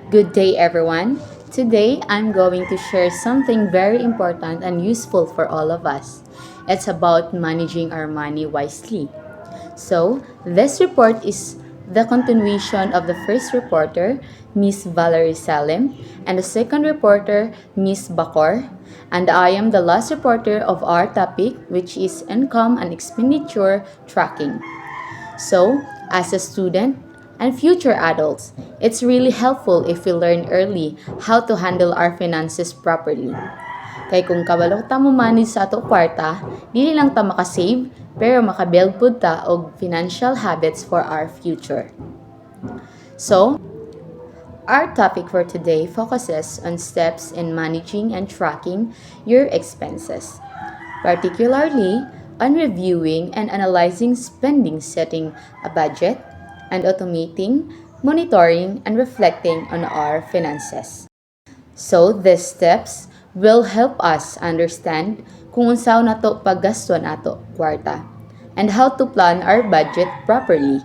Good day, everyone. Today, I'm going to share something very important and useful for all of us. It's about managing our money wisely. So, this report is the continuation of the first reporter, Miss Valerie Salim, and the second reporter, Miss Bakor. And I am the last reporter of our topic, which is income and expenditure tracking. So, as a student and future adults, it's really helpful if we learn early how to handle our finances properly. Kay kung kabalo ta mo manage sa ato kwarta, dili lang ta makasave, pero makabuild pud ta og financial habits for our future. So, our topic for today focuses on steps in managing and tracking your expenses, particularly on reviewing and analyzing spending, setting a budget, and automating, monitoring, and reflecting on our finances. So, these steps will help us understand kung unsaon nato paggasto nato kwarta, and how to plan our budget properly,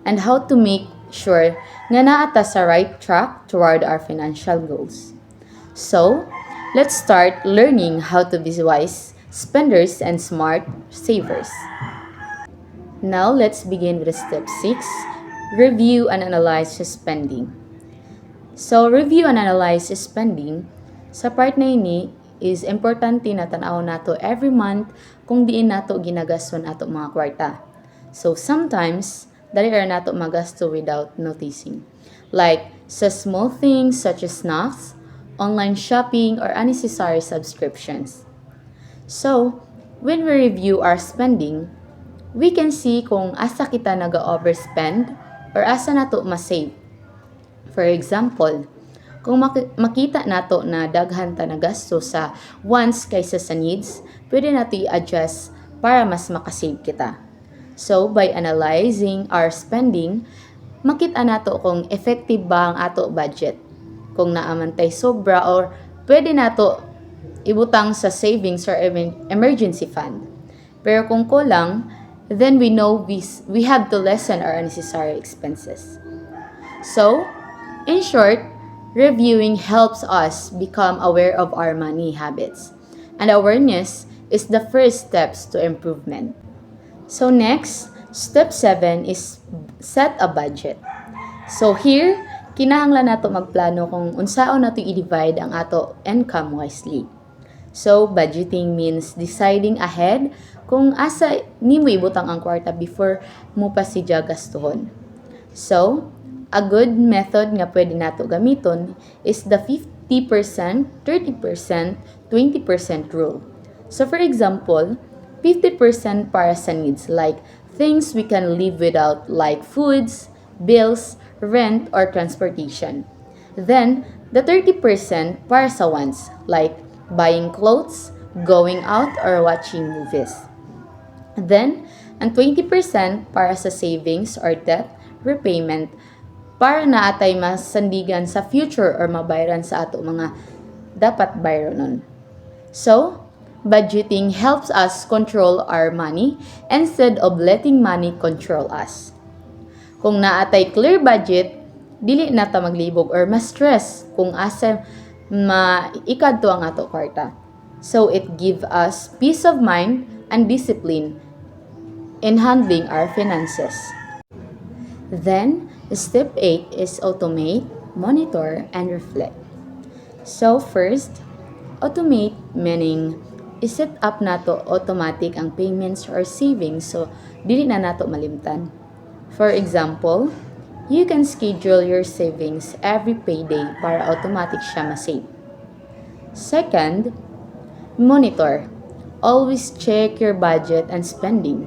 and how to make sure nga naa ta sa right track toward our financial goals. So, let's start learning how to be wise spenders and smart savers. Now, let's begin with step 6, review and analyze spending. So, review and analyze spending. Sa part na ini is importante na tanaw nato every month kung diin nato ginagaston ato mga kwarta. So, sometimes, dali ra nato magasto without noticing. Like, sa small things such as snacks, online shopping, or unnecessary subscriptions. So, when we review our spending, we can see kung asa kita naga-overspend or asa nato ma-save. For example, kung makita nato na daghan ta na gasto sa wants kaysa sa needs, pwede nato i-adjust para mas makasave kita. So, by analyzing our spending, makita nato kung effective ba ang ato budget. Kung naamantay sobra or pwede nato ibutang sa savings or emergency fund. Pero kung kulang, then we know we have to lessen our unnecessary expenses. So, in short, reviewing helps us become aware of our money habits. And awareness is the first steps to improvement. So next, step 7 is set a budget. So here, kinahanglan nato magplano kung unsaon nato i-divide ang ato income wisely. So, budgeting means deciding ahead kung asa nimo ibutang ang kwarta before mo pa siya gastuhon. So, a good method nga pwede nato gamiton is the 50%, 30%, 20% rule. So, for example, 50% para sa needs like things we can live without like foods, bills, rent, or transportation. Then, the 30% para sa wants like buying clothes, going out, or watching movies. Then, ang 20% para sa savings or debt repayment para na atay masandigan sa future or mabayaran sa ato mga dapat bayranon. So, budgeting helps us control our money instead of letting money control us. Kung naatay clear budget, dili na ta maglibog or ma-stress kung asa maikadto ang ato kwarta. So, it give us peace of mind and discipline in handling our finances. Then, step 8 is automate, monitor, and reflect. So, first, automate meaning iset up nato automatic ang payments or savings so dili na nato malimtan. For example, you can schedule your savings every payday para automatic siya ma-save. Second, monitor. Always check your budget and spending.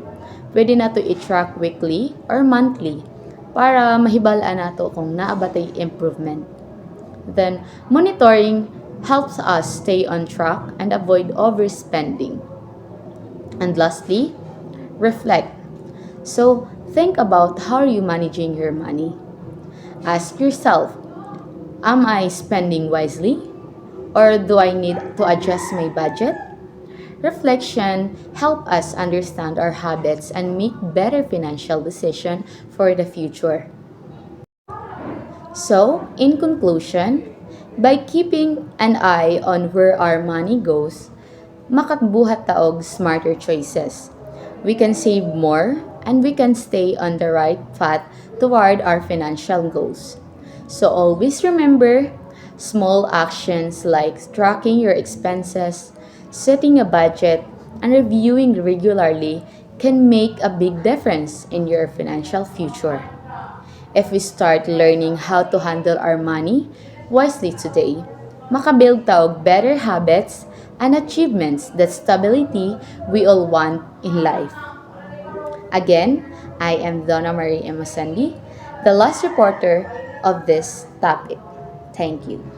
Pwede nato i-track weekly or monthly para mahibalaan nato kung naabatay improvement. Then, monitoring helps us stay on track and avoid overspending. And lastly, reflect. So, think about how you managing your money. Ask yourself, am I spending wisely? Or do I need to adjust my budget? Reflection helps us understand our habits and make better financial decisions for the future. So, in conclusion, by keeping an eye on where our money goes, makatbuhat taog smarter choices. We can save more and we can stay on the right path toward our financial goals. So always remember, small actions like tracking your expenses, setting a budget, and reviewing regularly can make a big difference in your financial future. If we start learning how to handle our money wisely today, makabuild taog better habits and achievements that stability we all want in life. Again, I am Donna Marie Emosandi, the last reporter of this topic. Thank you.